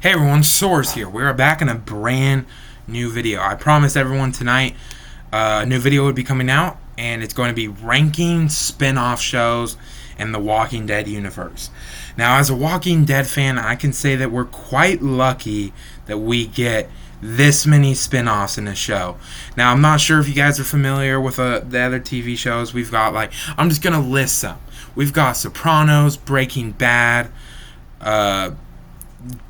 Hey everyone, Source here. We're back in a brand new video. I promised everyone tonight a new video would be coming out, and it's going to be ranking spin-off shows in the Walking Dead universe. Now, as a Walking Dead fan, I can say that we're quite lucky that we get this many spin-offs in a show. Now, I'm not sure if you guys are familiar with the other TV shows. We've got, I'm just going to list some. We've got Sopranos, Breaking Bad,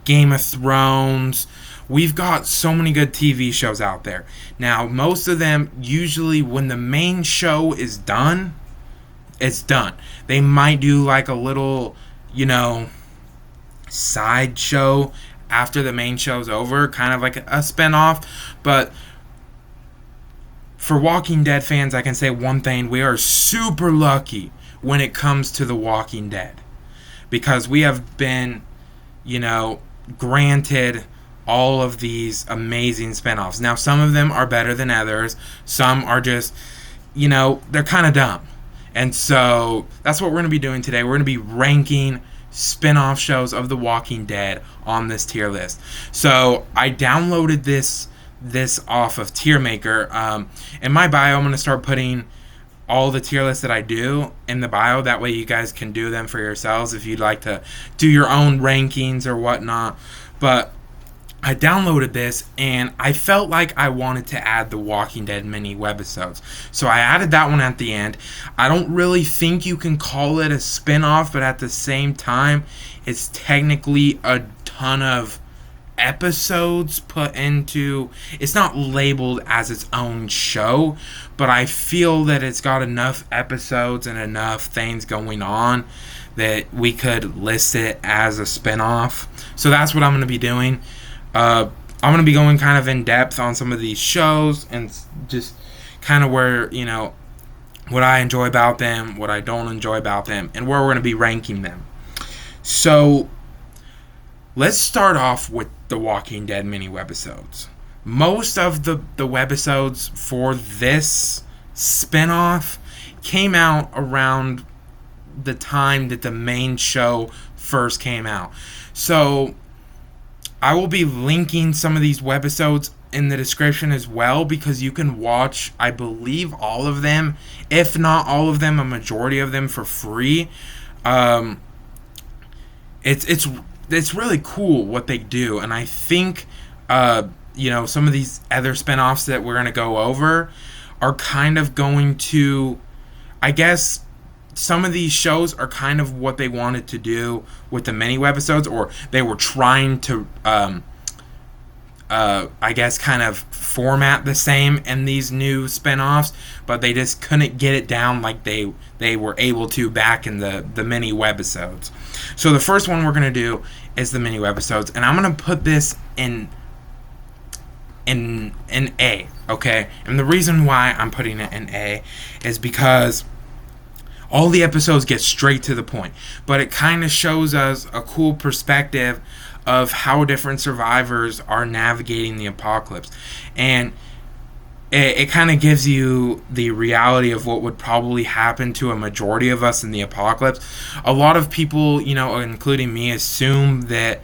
Game of Thrones. We've got so many good TV shows out there. Now, most of them, usually when the main show is done, it's done. They might do like a little, side show after the main show's over, kind of like a spinoff. But for Walking Dead fans, I can say one thing: we are super lucky when it comes to The Walking Dead, because we have been granted all of these amazing spinoffs. Now, some of them are better than others. Some are just, they're kind of dumb. And so that's what we're going to be doing today. We're going to be ranking spin-off shows of The Walking Dead on this tier list. So I downloaded this off of TierMaker. In my bio, I'm going to start putting all the tier lists that I do in the bio. That way you guys can do them for yourselves if you'd like to do your own rankings or whatnot. But I downloaded this and I felt like I wanted to add the Walking Dead mini webisodes. So I added that one at the end. I don't really think you can call it a spin-off, but at the same time, it's technically a ton of episodes put into. It's not labeled as its own show, but I feel that it's got enough episodes and enough things going on that we could list it as a spin-off. So that's what I'm going to be doing. I'm going to be going kind of in depth on some of these shows and just kind of where, what I enjoy about them, what I don't enjoy about them, and where we're going to be ranking them. So let's start off with the Walking Dead mini webisodes. Most of the webisodes for this spinoff came out around the time that the main show first came out. So I will be linking some of these webisodes in the description as well, because you can watch, I believe, all of them, if not all of them, a majority of them for free. It's really cool what they do, and I think some of these other spinoffs that we're going to go over are kind of going to, I guess, some of these shows are kind of what they wanted to do with the mini webisodes, or they were trying to I guess kind of format the same in these new spinoffs, but they just couldn't get it down like they were able to back in the mini webisodes. So the first one we're going to do is the mini webisodes, and I'm going to put this in A, okay? And the reason why I'm putting it in A is because all the episodes get straight to the point, but it kind of shows us a cool perspective of how different survivors are navigating the apocalypse. And it kind of gives you the reality of what would probably happen to a majority of us in the apocalypse. A lot of people, including me, assume that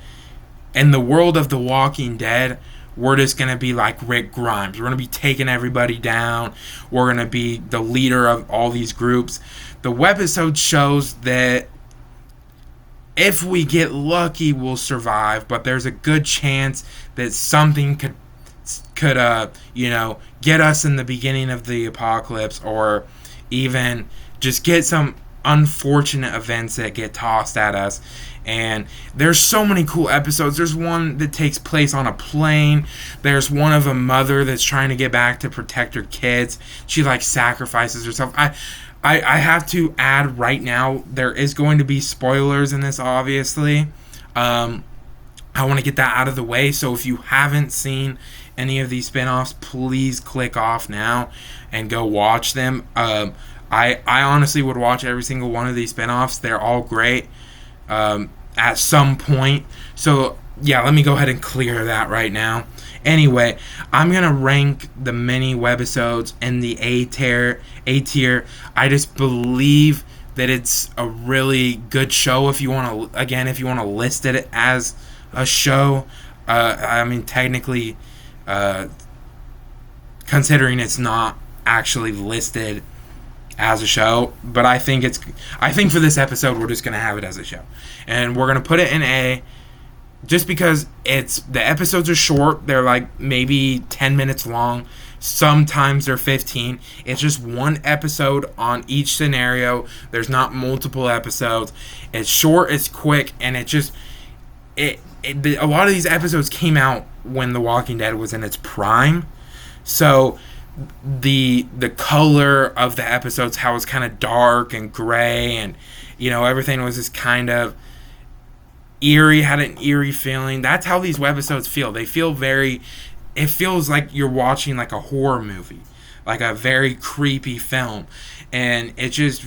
in the world of The Walking Dead, we're just going to be like Rick Grimes. We're going to be taking everybody down. We're going to be the leader of all these groups. The webisode shows that if we get lucky, we'll survive, but there's a good chance that something could get us in the beginning of the apocalypse, or even just get some unfortunate events that get tossed at us. And there's so many cool episodes. There's one that takes place on a plane. There's one of a mother that's trying to get back to protect her kids. She sacrifices herself. I have to add right now, there is going to be spoilers in this, obviously. I want to get that out of the way. So if you haven't seen any of these spinoffs, please click off now and go watch them. I honestly would watch every single one of these spinoffs. They're all great at some point. So yeah, let me go ahead and clear that right now. Anyway, I'm going to rank the mini webisodes in the A tier. I just believe that it's a really good show if you want to list it as a show. I mean, technically, uh, considering it's not actually listed as a show, but I think for this episode we're just gonna have it as a show, and we're gonna put it in A, just because the episodes are short. They're like maybe 10 minutes long. Sometimes they're 15. It's just one episode on each scenario. There's not multiple episodes. It's short, it's quick, and a lot of these episodes came out when The Walking Dead was in its prime. So the color of the episodes, how it's kind of dark and gray, and everything was just kind of eerie, had an eerie feeling. That's how these webisodes feel. They feel it feels like you're watching like a horror movie, like a very creepy film, and it's just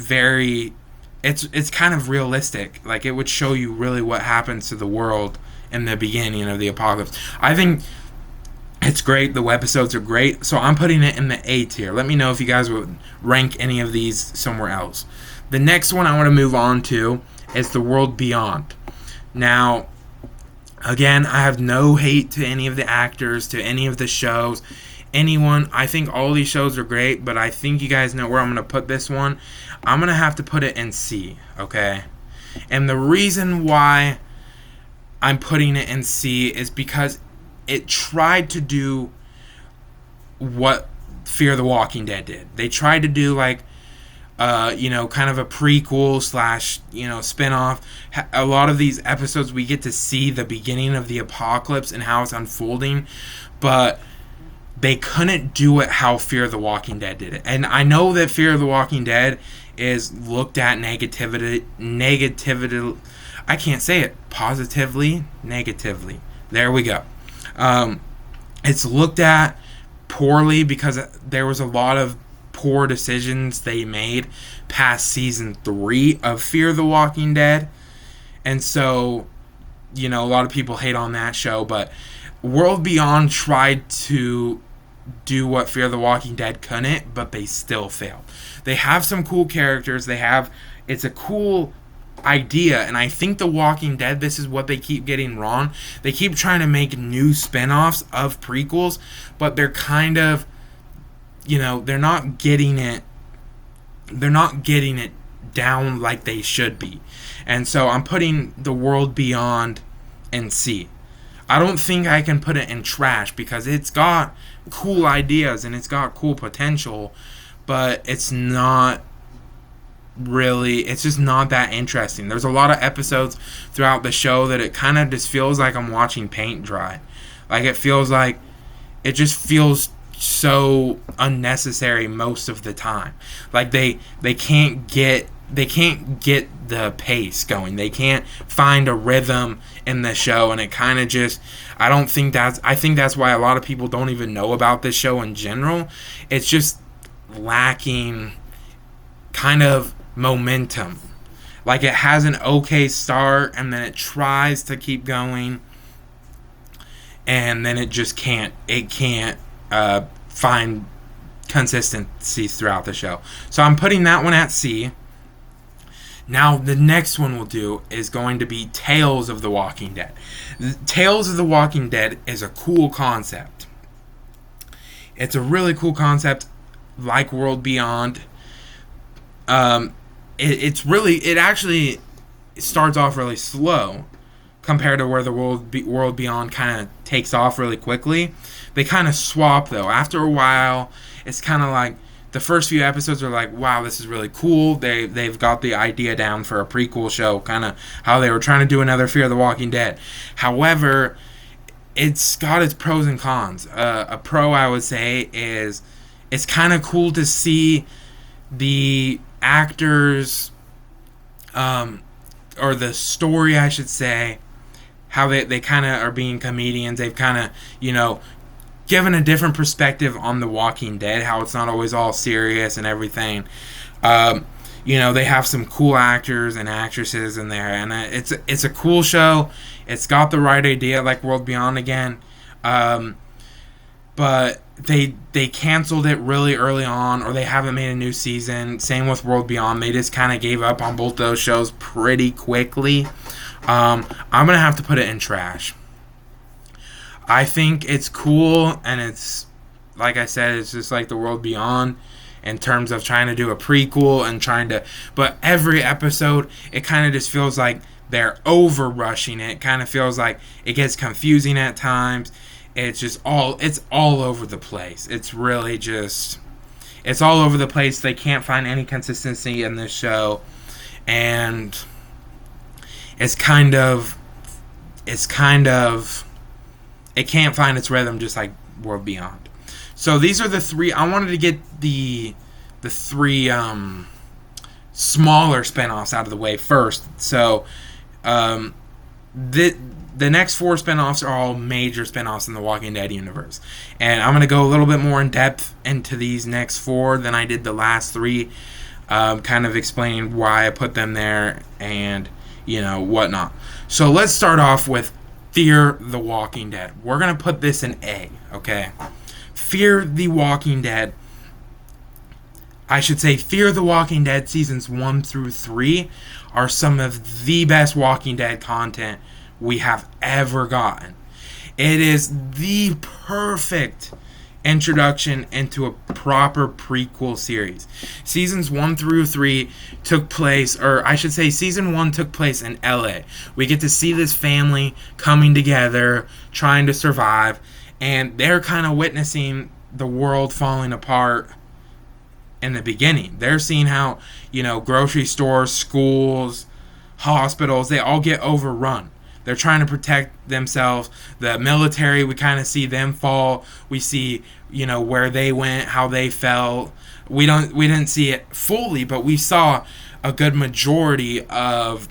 it's kind of realistic. Like, it would show you really what happens to the world in the beginning of the apocalypse. I think it's great. The webisodes are great, so I'm putting it in the A tier. Let me know if you guys would rank any of these somewhere else. The next one I want to move on to is The World Beyond. Now, again, I have no hate to any of the actors, to any of the shows, anyone. I think all these shows are great, but I think you guys know where I'm going to put this one. I'm going to have to put it in C, okay? And the reason why I'm putting it in C is because it tried to do what Fear the Walking Dead did. They tried to do like kind of a prequel / spin-off. A lot of these episodes we get to see the beginning of the apocalypse and how it's unfolding, but they couldn't do it how Fear the Walking Dead did it. And I know that Fear the Walking Dead is looked at negativity, I can't say it, positively, negatively. There we go. It's looked at poorly because there was a lot of poor decisions they made past season 3 of Fear the Walking Dead, and so a lot of people hate on that show. But World Beyond tried to do what Fear the Walking Dead couldn't, but they still failed. They have some cool characters. It's a cool idea, and I think The Walking Dead, this is what they keep getting wrong. They keep trying to make new spin-offs of prequels, but they're kind of they're not getting it down like they should be. And so I'm putting The World Beyond in C. I don't think I can put it in trash because it's got cool ideas and it's got cool potential, but it's just not that interesting. There's a lot of episodes throughout the show that it kind of just feels like I'm watching paint dry. Like, it just feels so unnecessary most of the time. Like, they can't get the pace going. They can't find a rhythm in the show, and it kind of just, I think that's why a lot of people don't even know about this show in general. It's just lacking kind of momentum. Like, it has an okay start, and then it tries to keep going, and then it just can't find consistency throughout the show. So I'm putting that one at C. Now, the next one we'll do is going to be Tales of the Walking Dead. Tales of the Walking Dead is a cool concept. It's a really cool concept, like World Beyond. It actually starts off really slow compared to where the World Beyond kind of takes off really quickly. They kind of swap, though. After a while, it's kind of like the first few episodes are like, wow, this is really cool. They've got the idea down for a prequel show, kind of how they were trying to do another Fear the Walking Dead. However, it's got its pros and cons. A pro, I would say, is it's kind of cool to see the actors, or the story, I should say, how they kind of are being comedians. They've kind of, given a different perspective on The Walking Dead, how it's not always all serious and everything. They have some cool actors and actresses in there, and it's a cool show. It's got the right idea, like World Beyond again. But but they canceled it really early on, or they haven't made a new season. Same with World Beyond. They just kind of gave up on both those shows pretty quickly. I'm gonna have to put it in trash. I think it's cool, and it's, like I said, it's just like the World Beyond in terms of trying to do a prequel and trying to, but every episode it kind of just feels like they're over rushing it. Kind of feels like it gets confusing at times. It's all over the place. It's really just, it's all over the place. They can't find any consistency in this show, and it's kind of it can't find its rhythm, just like World Beyond. So these are the three. I wanted to get the three smaller spinoffs out of the way first. So the next four spinoffs are all major spinoffs in the Walking Dead universe, and I'm going to go a little bit more in depth into these next four than I did the last three, kind of explaining why I put them there and whatnot. So let's start off with Fear the Walking Dead. We're going to put this in A, okay? Fear the Walking Dead. I should say Fear the Walking Dead seasons 1 through 3 are some of the best Walking Dead content we have ever gotten. It is the perfect introduction into a proper prequel series. Seasons 1 through 3 took place, or I should say season 1 took place in LA. We get to see this family coming together, trying to survive, and they're kind of witnessing the world falling apart in the beginning. They're seeing how, grocery stores, schools, hospitals, they all get overrun. They're trying to protect themselves. The military, we kind of see them fall. We see, where they went, how they fell. We didn't see it fully, but we saw a good majority of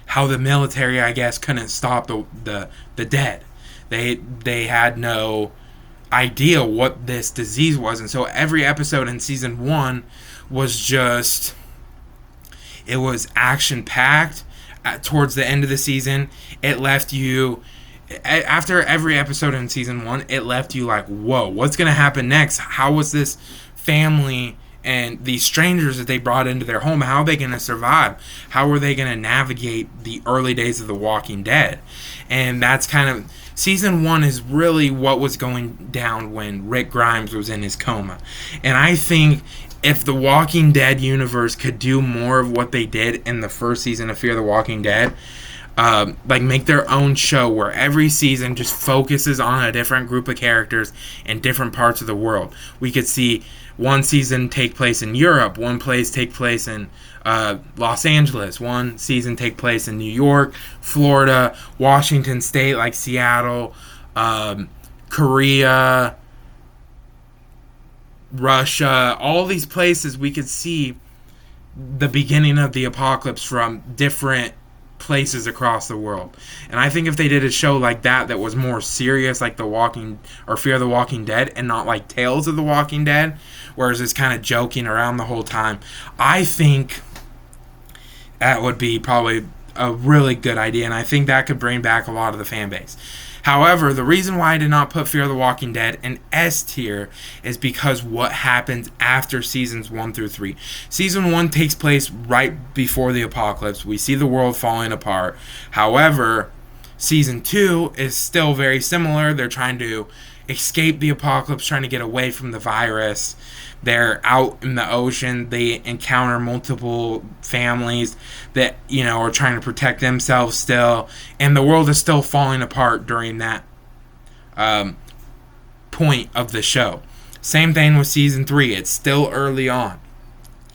how the military, I guess, couldn't stop the dead. They had no idea what this disease was, and so every episode in season 1 was just, it was action packed. Towards the end of the season, it left you, after every episode in season 1, it left you like, whoa, what's going to happen next? How was this family and these strangers that they brought into their home, how are they going to survive? How are they going to navigate the early days of The Walking Dead? And that's kind of, season 1 is really what was going down when Rick Grimes was in his coma. And I think if the Walking Dead universe could do more of what they did in the first season of Fear the Walking Dead, like make their own show where every season just focuses on a different group of characters in different parts of the world. We could see one season take place in Europe, one place take place in Los Angeles, one season take place in New York, Florida, Washington State, like Seattle, Korea, Russia, all these places we could see the beginning of the apocalypse from different places across the world. And I think if they did a show like that was more serious, like Fear the Walking Dead, and not like Tales of the Walking Dead, whereas it's kind of joking around the whole time, I think that would be probably a really good idea, and I think that could bring back a lot of the fan base. However, the reason why I did not put Fear the Walking Dead in S tier is because what happens after seasons 1 through 3. Season 1 takes place right before the apocalypse. We see the world falling apart. However, season 2 is still very similar. They're trying to escape the apocalypse, trying to get away from the virus. They're out in the ocean. They encounter multiple families that, are trying to protect themselves still. And the world is still falling apart during that point of the show. Same thing with season 3. It's still early on.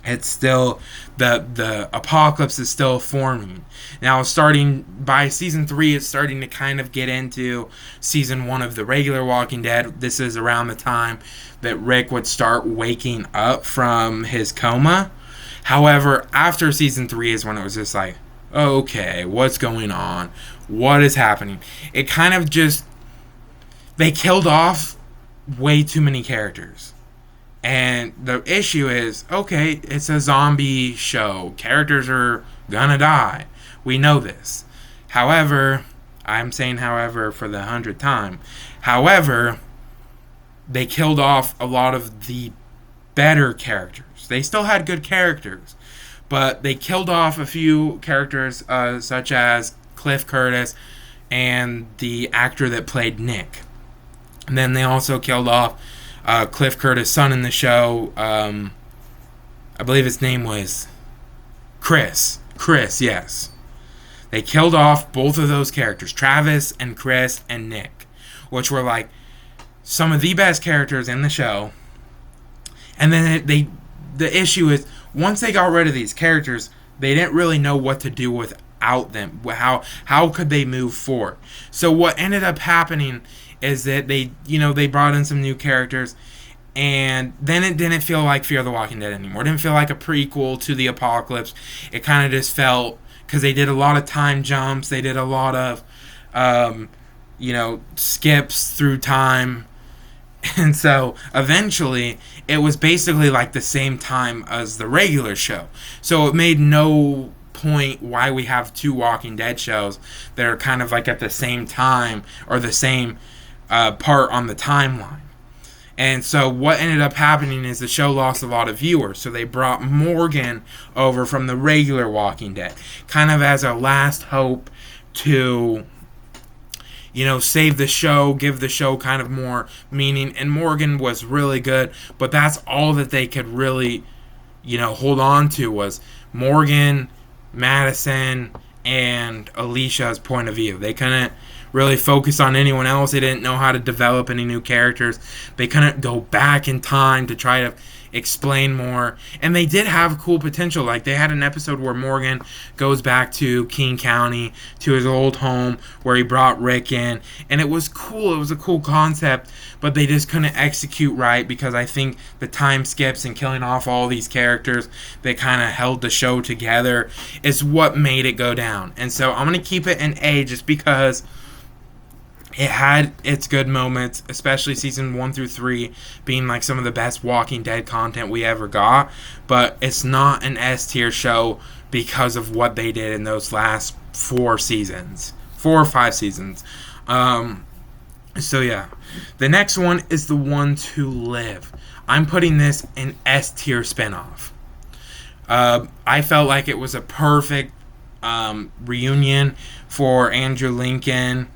It's still, the apocalypse is still forming. Now, starting by season 3, it's starting to kind of get into season 1 of the regular Walking Dead. This is around the time that Rick would start waking up from his coma. However, after season 3 is when it was just like, okay, what's going on? What is happening? It kind of just, they killed off way too many characters. And the issue is, okay, it's a zombie show. Characters are gonna die. We know this. However, I'm saying however for the 100th time. However, they killed off a lot of the better characters. They still had good characters, but they killed off a few characters, such as Cliff Curtis and the actor that played Nick. And then they also killed off Cliff Curtis' son in the show. I believe his name was Chris. Chris, yes. They killed off both of those characters, Travis and Chris and Nick, which were like some of the best characters in the show. And then the issue is, once they got rid of these characters, they didn't really know what to do without them. How could they move forward? So what ended up happening is that they brought in some new characters, and then it didn't feel like Fear the Walking Dead anymore. It didn't feel like a prequel to the apocalypse. It kind of just felt, because they did a lot of time jumps, they did a lot of skips through time. And so eventually it was basically like the same time as the regular show. So it made no point why we have two Walking Dead shows that are kind of like at the same time or the same part on the timeline. And so what ended up happening is the show lost a lot of viewers. So they brought Morgan over from the regular Walking Dead, kind of as a last hope to save the show, give the show kind of more meaning. And Morgan was really good, but that's all that they could really, hold on to was Morgan, Madison, and Alicia's point of view. They couldn't really focus on anyone else. They didn't know how to develop any new characters. They couldn't go back in time to try to explain more. And they did have cool potential. Like, they had an episode where Morgan goes back to King County, to his old home, where he brought Rick in. And it was cool. It was a cool concept. But they just couldn't execute right, because I think the time skips and killing off all these characters that kind of held the show together is what made it go down. And so I'm going to keep it an A, just because it had its good moments, especially season 1 through 3 being like some of the best Walking Dead content we ever got. But it's not an S tier show because of what they did in those last 4 or 5 seasons. So yeah, the next one is The Ones Who Live. I'm putting this in S tier spinoff. I felt like it was a perfect reunion for Andrew Lincoln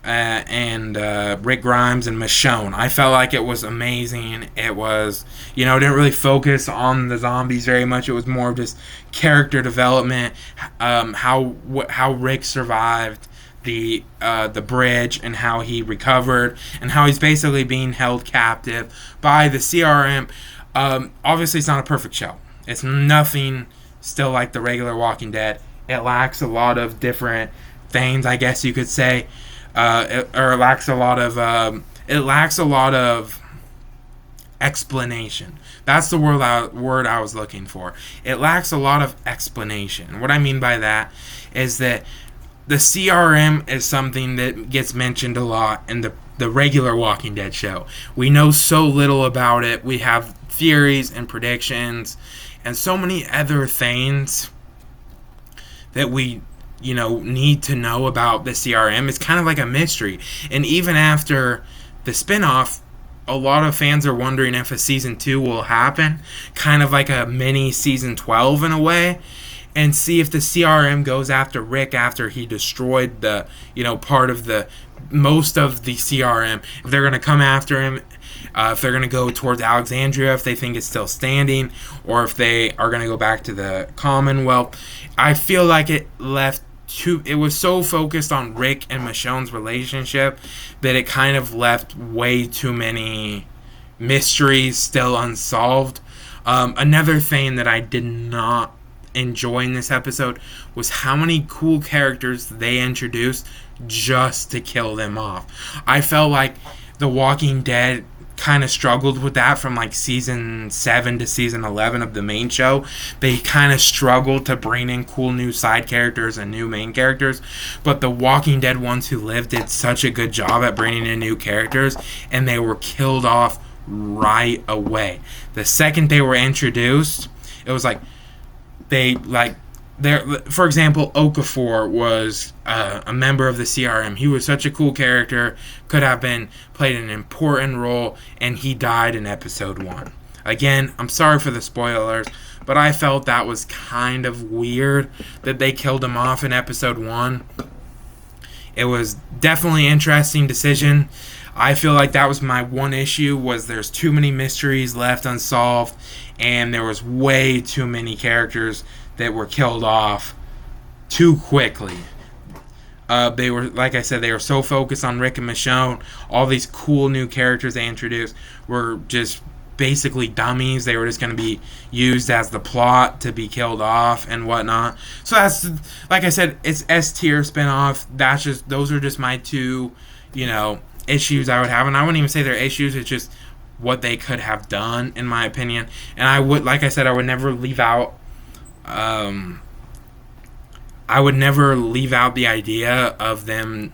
and Rick Grimes and Michonne. I felt like it was amazing. It was, it didn't really focus on the zombies very much. It was more of just character development, how Rick survived the bridge and how he recovered and how he's basically being held captive by the CRM. Obviously, it's not a perfect show. It's nothing still like the regular Walking Dead. It lacks a lot of different things, I guess you could say. It lacks a lot of explanation. That's the word I was looking for. It lacks a lot of explanation. What I mean by that is that the CRM is something that gets mentioned a lot in the regular Walking Dead show. We know so little about it. We have theories and predictions and so many other things that we need to know about the CRM. It's kind of like a mystery. And even after the spinoff, a lot of fans are wondering if a season 2 will happen, kind of like a mini season 12 in a way, and see if the CRM goes after Rick after he destroyed the, part of the, most of the CRM. If they're going to come after him, if they're going to go towards Alexandria, if they think it's still standing, or if they are going to go back to the Commonwealth. I feel like it was so focused on Rick and Michonne's relationship that it kind of left way too many mysteries still unsolved. Another thing that I did not enjoy in this episode was how many cool characters they introduced just to kill them off. I felt like The Walking Dead kind of struggled with that from like season 7 to season 11 of the main show. They kind of struggled to bring in cool new side characters and new main characters, but the Walking Dead Ones Who Live did such a good job at bringing in new characters, and they were killed off right away. The second they were introduced, it was like they there, for example, Okafor was a member of the CRM. He was such a cool character, could have been played an important role, and he died in episode 1. Again, I'm sorry for the spoilers, but I felt that was kind of weird that they killed him off in episode 1. It was definitely an interesting decision. I feel like that was my one issue, was there's too many mysteries left unsolved, and there was way too many characters that were killed off too quickly. They were, like I said, they were so focused on Rick and Michonne. All these cool new characters they introduced were just basically dummies. They were just going to be used as the plot to be killed off and whatnot. So that's, like I said, it's S tier spinoff. Those are just my two, issues I would have, and I wouldn't even say they're issues. It's just what they could have done, in my opinion. And I would, like I said, I would never leave out. I would never leave out the idea of them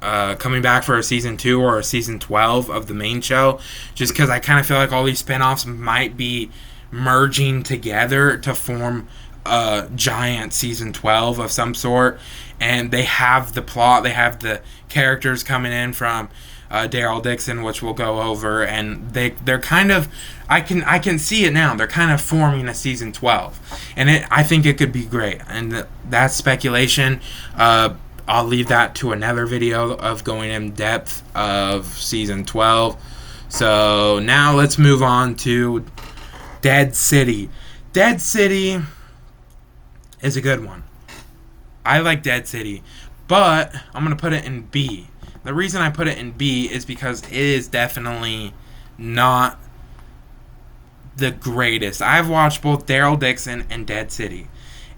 coming back for a season 2 or a season 12 of the main show, just because I kind of feel like all these spinoffs might be merging together to form a giant season 12 of some sort. And they have the plot, they have the characters coming in from Daryl Dixon, which we'll go over, and they're kind of, I can see it now. They're kind of forming a season 12, and I think it could be great. And that's speculation. I'll leave that to another video of going in depth of season 12. So now let's move on to Dead City. Dead City is a good one. I like Dead City, but I'm going to put it in B. The reason I put it in B is because it is definitely not the greatest. I've watched both Daryl Dixon and Dead City,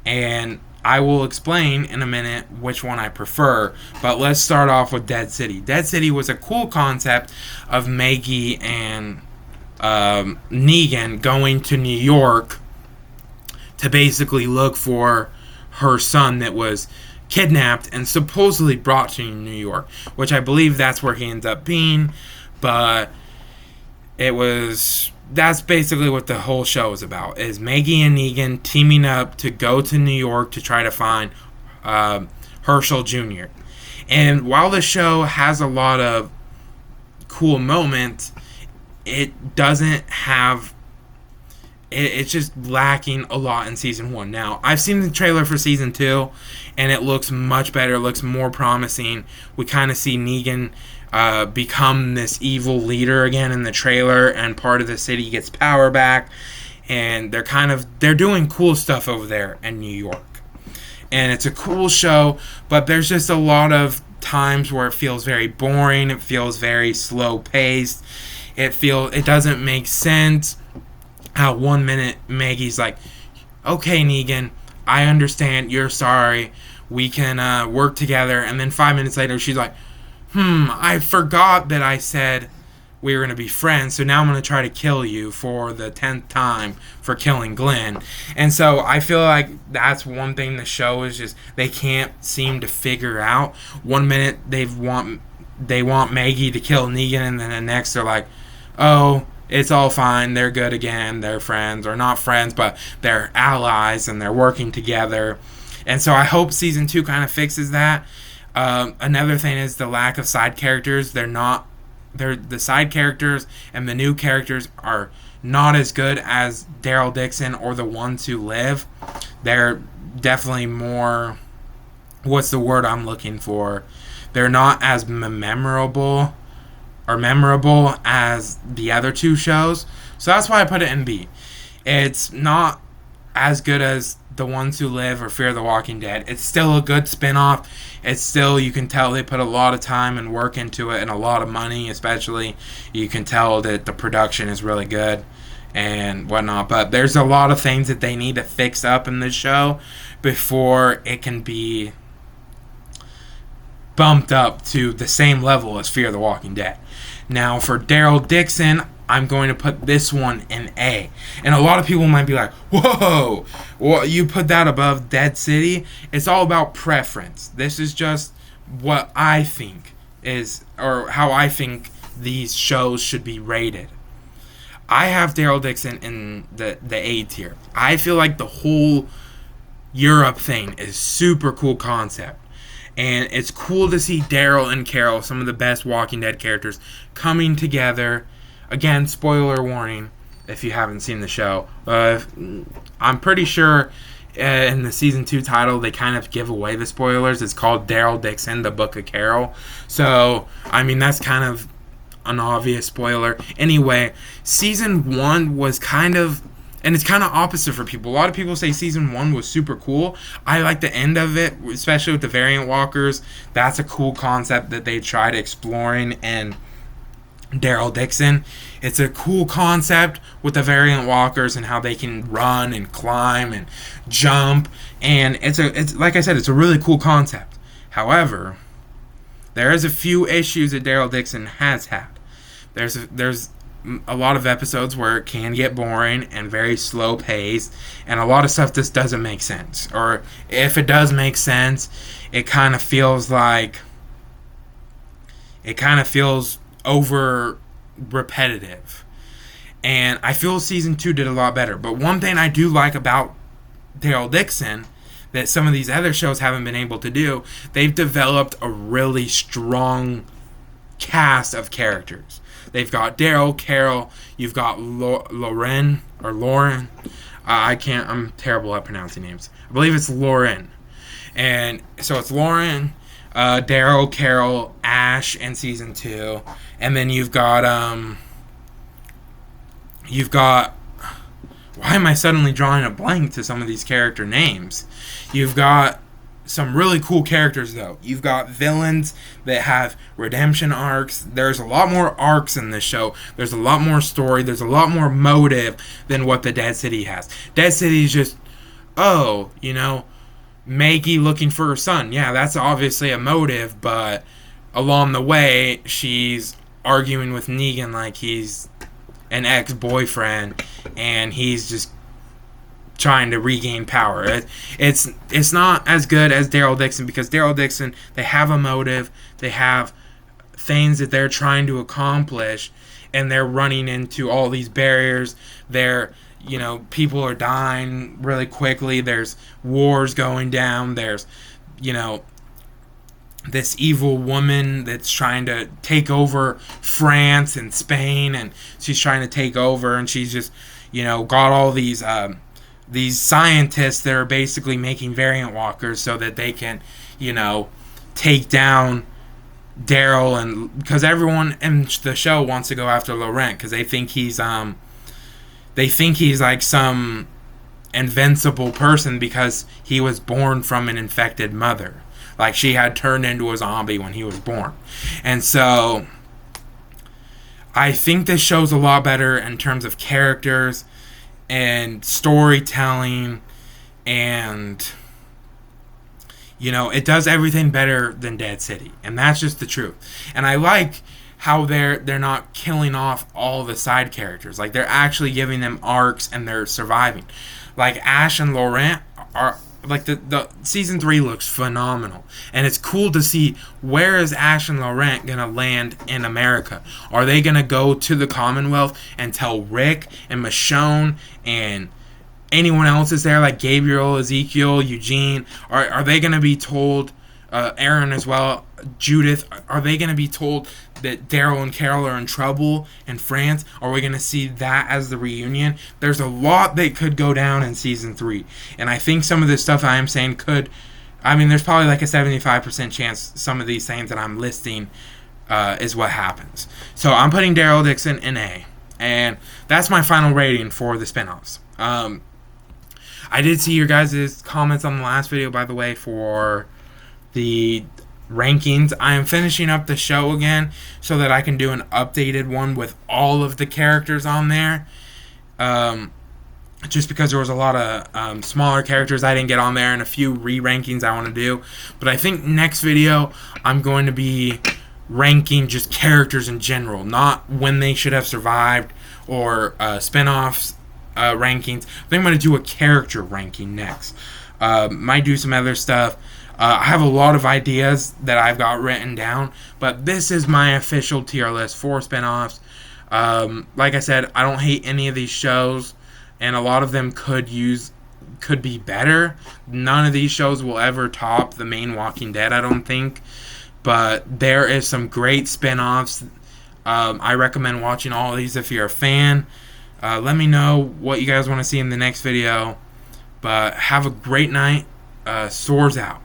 and I will explain in a minute which one I prefer, but let's start off with Dead City. Dead City was a cool concept of Maggie and Negan going to New York to basically look for her son that was kidnapped and supposedly brought to New York, which I believe that's where he ends up being, but that's basically what the whole show is about, is Maggie and Negan teaming up to go to New York to try to find Herschel Jr. And while the show has a lot of cool moments, it doesn't have, it's just lacking a lot in season 1. Now, I've seen the trailer for season 2, and it looks much better, it looks more promising. We kind of see Negan become this evil leader again in the trailer, and part of the city gets power back, and they're doing cool stuff over there in New York. And it's a cool show, but there's just a lot of times where it feels very boring, it feels very slow paced, it doesn't make sense. How 1 minute Maggie's like, okay, Negan, I understand, you're sorry, we can work together, and then 5 minutes later she's like, I forgot that I said we were going to be friends, so now I'm going to try to kill you for the 10th time for killing Glenn. And so I feel like that's one thing the show is just, they can't seem to figure out. 1 minute they want Maggie to kill Negan, and then the next they're like, oh, it's all fine, they're good again, they're friends, or not friends, but they're allies, and they're working together. And so I hope season 2 kind of fixes that. Another thing is the lack of side characters. The side characters and the new characters are not as good as Daryl Dixon or the ones who live. They're definitely more, what's the word I'm looking for? They're not as memorable as the other two shows. So that's why I put it in B. It's not as good as The Ones Who Live or Fear the Walking Dead. It's still a good spin-off. It's still, you can tell they put a lot of time and work into it, and a lot of money especially. You can tell that the production is really good and whatnot. But there's a lot of things that they need to fix up in this show before it can be bumped up to the same level as Fear the Walking Dead. Now, for Daryl Dixon, I'm going to put this one in A. And a lot of people might be like, whoa, well, you put that above Dead City? It's all about preference. This is just what I think is, or how I think these shows should be rated. I have Daryl Dixon in the A tier. I feel like the whole Europe thing is super cool concept. And it's cool to see Daryl and Carol, some of the best Walking Dead characters, coming together. Again, spoiler warning if you haven't seen the show. I'm pretty sure in the season 2 title they kind of give away the spoilers. It's called Daryl Dixon, The Book of Carol. So, I mean, that's kind of an obvious spoiler. Anyway, season 1 was kind of, and it's kind of opposite for people. A lot of people say season 1 was super cool. I like the end of it, especially with the variant walkers. That's a cool concept that they tried exploring in Daryl Dixon. It's a cool concept with the variant walkers and how they can run and climb and jump. And it's like I said, it's a really cool concept. However, there is a few issues that Daryl Dixon has had. There's a lot of episodes where it can get boring and very slow paced, and a lot of stuff just doesn't make sense. Or if it does make sense, it kind of feels over repetitive. And I feel season 2 did a lot better. But one thing I do like about Daryl Dixon that some of these other shows haven't been able to do, they've developed a really strong cast of characters. They've got Daryl, Carol, you've got Lauren. I'm terrible at pronouncing names. I believe it's Lauren. And so it's Lauren, Daryl, Carol, Ash in season 2. And then you've got, why am I suddenly drawing a blank to some of these character names? You've got some really cool characters, though. You've got villains that have redemption arcs. There's a lot more arcs in this show. There's a lot more story. There's a lot more motive than what the Dead City has. Dead City is just, Maggie looking for her son. Yeah, that's obviously a motive, but along the way, she's arguing with Negan like he's an ex-boyfriend, and he's just trying to regain power. It's not as good as Daryl Dixon, because Daryl Dixon, they have a motive, they have things that they're trying to accomplish, and they're running into all these barriers. People are dying really quickly. There's wars going down. There's, this evil woman that's trying to take over France and Spain, and she's trying to take over, and she's just, got all these scientists that are basically making variant walkers so that they can, take down Daryl, and because everyone in the show wants to go after Laurent because they think he's like some invincible person because he was born from an infected mother. Like, she had turned into a zombie when he was born. And so I think this show's a lot better in terms of characters and storytelling, and it does everything better than Dead City, and that's just the truth. And I like how they're not killing off all the side characters. Like, they're actually giving them arcs, and they're surviving. Like, Ash and Laurent are, like, the season 3 looks phenomenal, and it's cool to see where is Ash and Laurent gonna land in America. Are they gonna go to the Commonwealth and tell Rick and Michonne and anyone else is there, like Gabriel, Ezekiel, Eugene? Are they gonna be told, Aaron as well, Judith, are they gonna be told that Daryl and Carol are in trouble in France? Are we going to see that as the reunion? There's a lot that could go down in season 3. And I think some of this stuff I am saying there's probably like a 75% chance some of these things that I'm listing is what happens. So I'm putting Daryl Dixon in A. And that's my final rating for the spinoffs. I did see your guys' comments on the last video, by the way, for the rankings. I am finishing up the show again so that I can do an updated one with all of the characters on there. Just because there was a lot of smaller characters I didn't get on there, and a few re-rankings I want to do. But I think next video I'm going to be ranking just characters in general, not when they should have survived or spin-offs rankings. I think I'm going to do a character ranking next. Might do some other stuff. I have a lot of ideas that I've got written down, but this is my official tier list for spinoffs. Like I said, I don't hate any of these shows, and a lot of them could use could be better. None of these shows will ever top the main Walking Dead, I don't think. But there is some great spin-offs. I recommend watching all of these if you're a fan. Let me know what you guys want to see in the next video. But have a great night. Soars out.